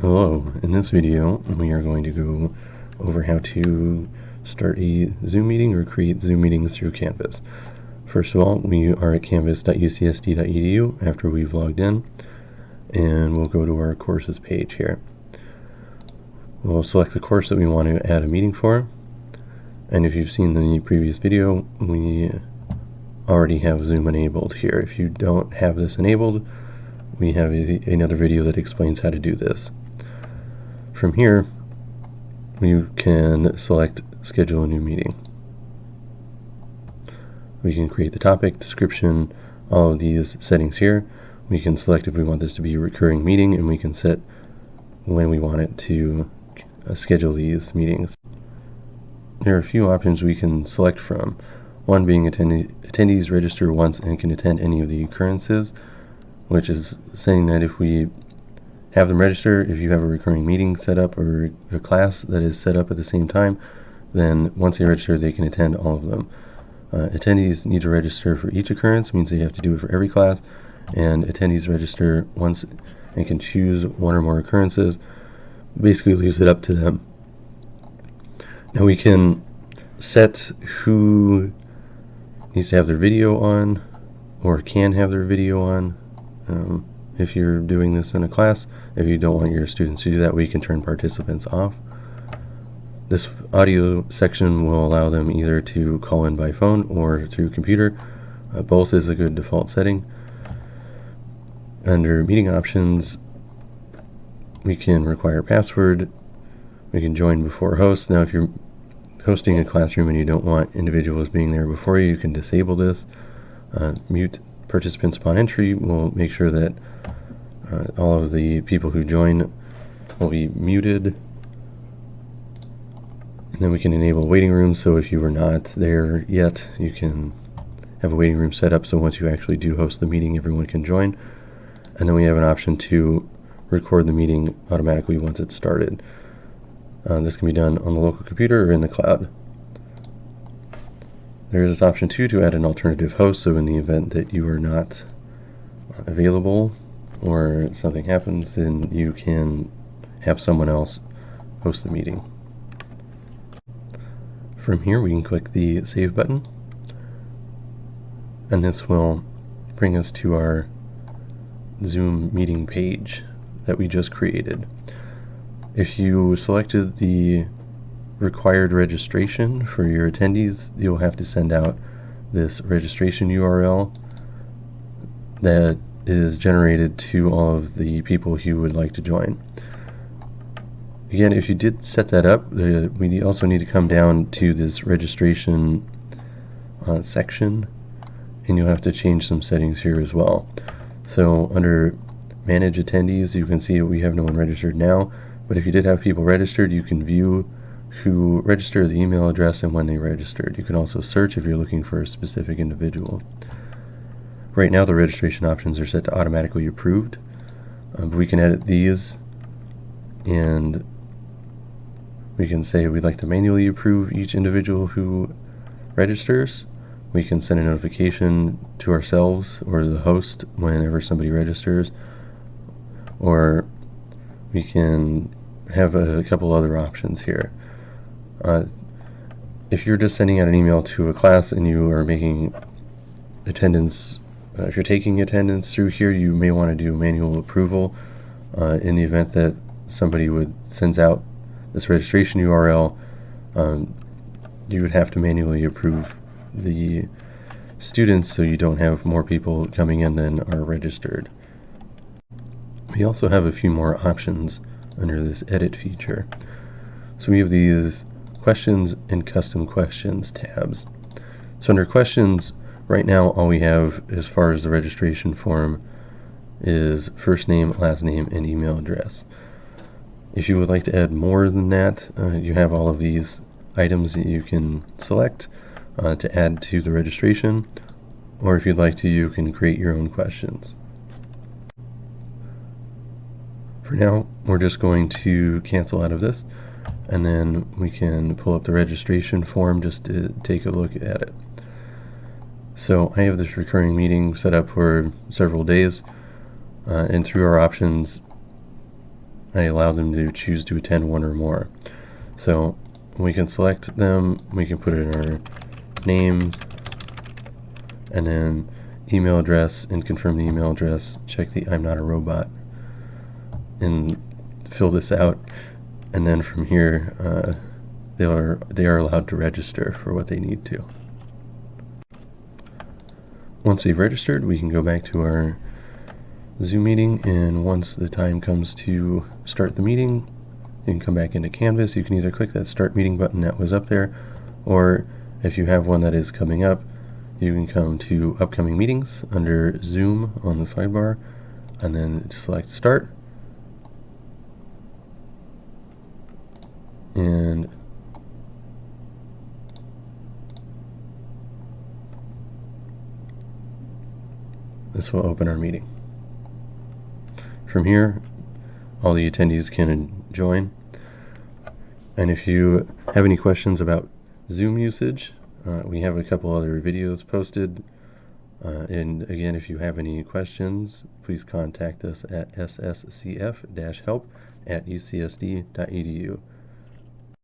Hello, in this video we are going to go over how to start a Zoom meeting or create Zoom meetings through Canvas. First of all, we are at canvas.ucsd.edu after we've logged in, and we'll go to our courses page here. We'll select the course that we want to add a meeting for, and if you've seen the previous video, we already have Zoom enabled here. If you don't have this enabled, we have another video that explains how to do this. From here, we can select schedule a new meeting. We can create the topic, description, all of these settings here. We can select if we want this to be a recurring meeting, and we can set when we want it to schedule these meetings. There are a few options we can select from. One being attendees register once and can attend any of the occurrences, which is saying that if we have them register, if you have a recurring meeting set up or a class that is set up at the same time, then once they register, they can attend all of them. Attendees need to register for each occurrence, means they have to do it for every class, and attendees register once and can choose one or more occurrences. Basically leaves it up to them. Now we can set who needs to have their video on or can have their video on. If you're doing this in a class, if you don't want your students to do that, we can turn participants off. This audio section will allow them either to call in by phone or through computer. Both is a good default setting. Under meeting options, we can require password. We can join before host. Now if you're hosting a classroom and you don't want individuals being there before you, you can disable this. Mute participants upon entry will make sure that all of the people who join will be muted. And then we can enable waiting rooms, so if you were not there yet, you can have a waiting room set up so once you actually do host the meeting, everyone can join. And then we have an option to record the meeting automatically once it's started. This can be done on the local computer or in the cloud. There is this option too to add an alternative host, so in the event that you are not available or something happens, then you can have someone else host the meeting. From here we can click the Save button, and this will bring us to our Zoom meeting page that we just created. If you selected the required registration for your attendees, you'll have to send out this registration URL that is generated to all of the people who would like to join. Again, if you did set that up, we also need to come down to this registration section, and you'll have to change some settings here as well. So under manage attendees, you can see that we have no one registered now, but if you did have people registered, you can view who registered, the email address, and when they registered. You can also search if you're looking for a specific individual. Right now the registration options are set to automatically approved, but we can edit these, and we can say we'd like to manually approve each individual who registers. We can send a notification to ourselves or the host whenever somebody registers, or we can have a couple other options here. If you're just sending out an email to a class and you are making attendance, if you're taking attendance through here, you may want to do manual approval. In the event that somebody sends out this registration URL, you would have to manually approve the students so you don't have more people coming in than are registered. We also have a few more options under this edit feature. So we have these questions and custom questions tabs. So under questions, right now all we have as far as the registration form is first name, last name, and email address. If you would like to add more than that, you have all of these items that you can select to add to the registration, or if you'd like to, you can create your own questions. For now, we're just going to cancel out of this, and then we can pull up the registration form just to take a look at it. So I have this recurring meeting set up for several days, and through our options I allow them to choose to attend one or more. So we can select them, we can put it in our name, and then email address, and confirm the email address, check the I'm not a robot, and fill this out, and then from here they are allowed to register for what they need to. Once they've registered, we can go back to our Zoom meeting, and once the time comes to start the meeting, you can come back into Canvas. You can either click that Start Meeting button that was up there, or if you have one that is coming up, you can come to Upcoming Meetings under Zoom on the sidebar, and then select Start. And this will open our meeting. From here, all the attendees can join. And if you have any questions about Zoom usage, we have a couple other videos posted. And again, if you have any questions, please contact us at sscf-help@ucsd.edu.